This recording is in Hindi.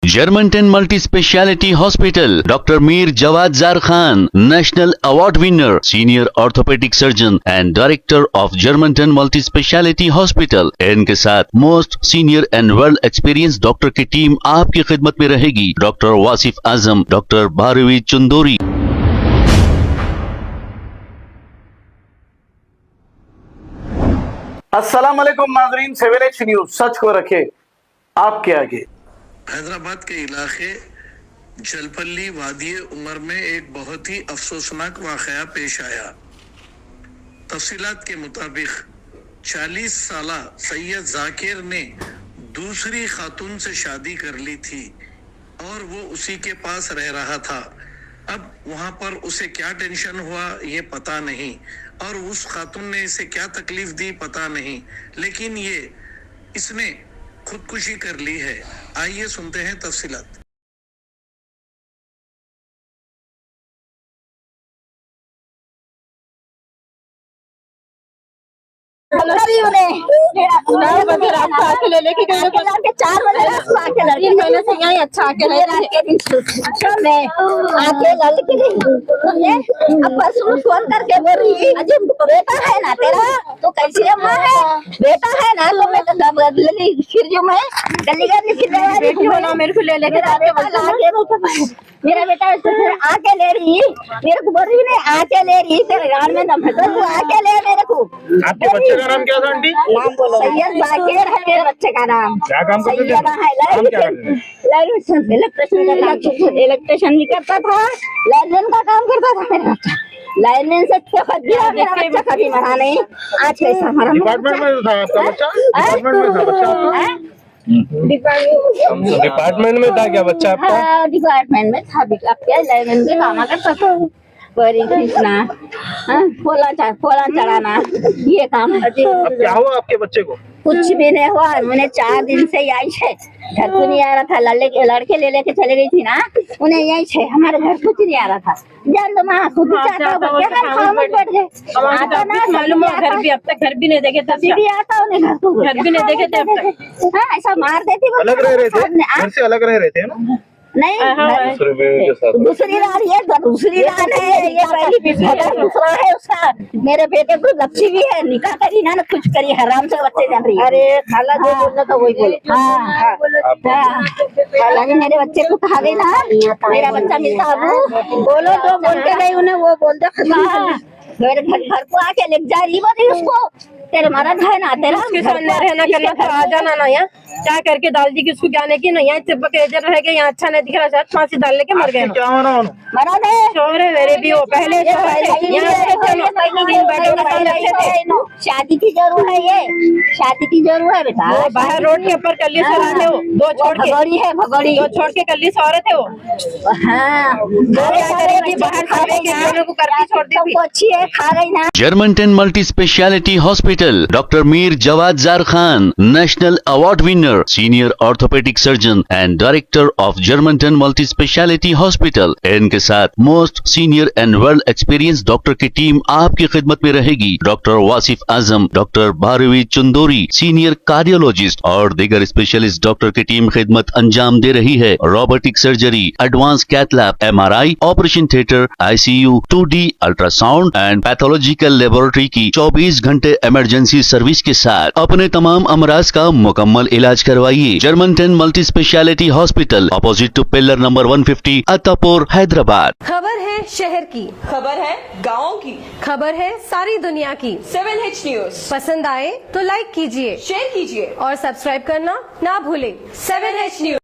Germanton multi speciality hospital, doctor Mir Jawad Jar Khan, national award winner, senior orthopaedic surgeon and director of Germanton multi speciality hospital. इनके साथ most senior and well experience doctor की टीम आपकी खिदमत में रहेगी। Doctor Wasif Azam, doctor Bharvi Chandori. अस्सलाम वालेकुम नाज़रीन, 7H न्यूज सच को रखे आपके आगे। हैदराबाद के इलाके जलपल्ली वादी उमर में एक बहुत ही अफसोसनाक वाक़या पेश आया। तफसीलात के मुताबिक 40 साला सैयद जाकिर ने दूसरी खातून से शादी कर ली थी और वो उसी के पास रह रहा था। अब वहां पर उसे क्या टेंशन हुआ ये पता नहीं और उस खातून ने इसे क्या तकलीफ दी पता नहीं, लेकिन इसने खुदकुशी कर ली है। आइए सुनते हैं तफसीलात। लेके 4 बजे से यही अच्छा अब फोन करके बोल रही बेटा है ना तेरा, तो कैसी अम्मा है, बेटा है ना, तो मैं फिर जो मैं गली बेटी होना मेरे को ले लेके मेरा बेटा फिर आके ले रही, मेरे को बोल रही नहीं आके ले रही, तेरे गाँव में दम है तो तू आके ले मेरे को। आपके बच्चे का नाम क्या था आंटी? नाम बोलो। सैयद जाकिर है मेरे बच्चे का नाम। क्या काम करते थे? इलेक्ट्रिशियन भी करता था, लाइनमैन का काम करता था मेरा बच्चा। लाइनमैन से मेरा बच्चा कभी मरा नहीं। आज कैसा हमारा डिपार्टमेंट में था आपका बच्चा? डिपार्टमेंट में था बच्चा आपका? डिपार्टमेंट में था क्या बच्चा आपका? हाँ, डिपार्टमेंट में था। आपके लाइनमैन के काम करता था, बड़ी खींचना, फोला चढ़ाना, ये काम। अब क्या हुआ आपके बच्चे को? कुछ भी नहीं हुआ, मैंने 4 दिन से यही है, घर को नहीं आ रहा था। लड़के ले लेके चले गई थी ना, उन्हें यही है, हमारे घर कुछ नहीं आ रहा था। जान दो माँ खुद चाहता हूँ बैठ गए आता ना, मालूम है घर भी अब तक घर भी नहीं देखे, तभी भी आता उन्हें घर को घर भी नहीं देखे थे अब तक। हाँ, ऐसा मार देती। अलग रह रहे थे, घर से अलग रह रहे थे ना? नहीं, दूसरी रान है, दूसरी रान है, ये पहली दूसरा है उसका। मेरे बेटे को लच्छी भी है, निकाह करी ना कुछ करी, हराम से बच्चे जान रही है। अरे खाला जो बोलना था वही बोलो। हाँ, खाला ने मेरे बच्चे को कहा गई ना, मेरा बच्चा मिलता अबू बोलो तो बोलते गई उन्हें, वो बोलते मेरे घर को आके ले जा रही बोली उसको, तेरे मरद है ना, तेरा सामने रहना करना था, आ जाना ना यहाँ क्या करके दाल दी किसको जाने की ना, यहाँ चिपक रह गए, यहाँ अच्छा नहीं दिख रहा, शायद फांसी डाल लेके मर गए। क्या होना मरद है, शोर है मेरे भी, वो पहले शादी की जरूर है, ये शादी की जरूर है बेटा। वो बाहर रोड के ऊपर कल्ली से रहते हो, दो छोड़ के भगोड़ी है, भगोड़ी दो छोड़ के कल्ली से औरत है वो। हाँ, बाहर खावे के को करके छोड़ दी थी, अच्छी है, खा गई ना। Germantown multi speciality hospital, doctor Mir Jawad Jar Khan, national award winner, senior orthopaedic surgeon and director of Germanton multi speciality hospital. इनके साथ most senior and well experience doctor की टीम आपकी खिदमत में रहेगी। Doctor Wasif Azam, doctor Bharvi Chandori, senior cardiologist और दीगर स्पेशलिस्ट डॉक्टर की टीम खिदमत अंजाम दे रही है। Robotic surgery, advance cath lab, MRI, operation theatre, ICU, 2D ultrasound and pathological laboratory की 24 घंटे इमरजेंसी सर्विस के साथ अपने तमाम अमराज का मुकम्मल इलाज करवाइए। Germanton multi speciality hospital, opposite to pillar number 150, Attapur, Hyderabad. खबर है शहर की, खबर है गाँव की, खबर है सारी दुनिया की। 7H न्यूज पसंद आए तो लाइक कीजिए, शेयर कीजिए और सब्सक्राइब करना ना भूले। 7H news.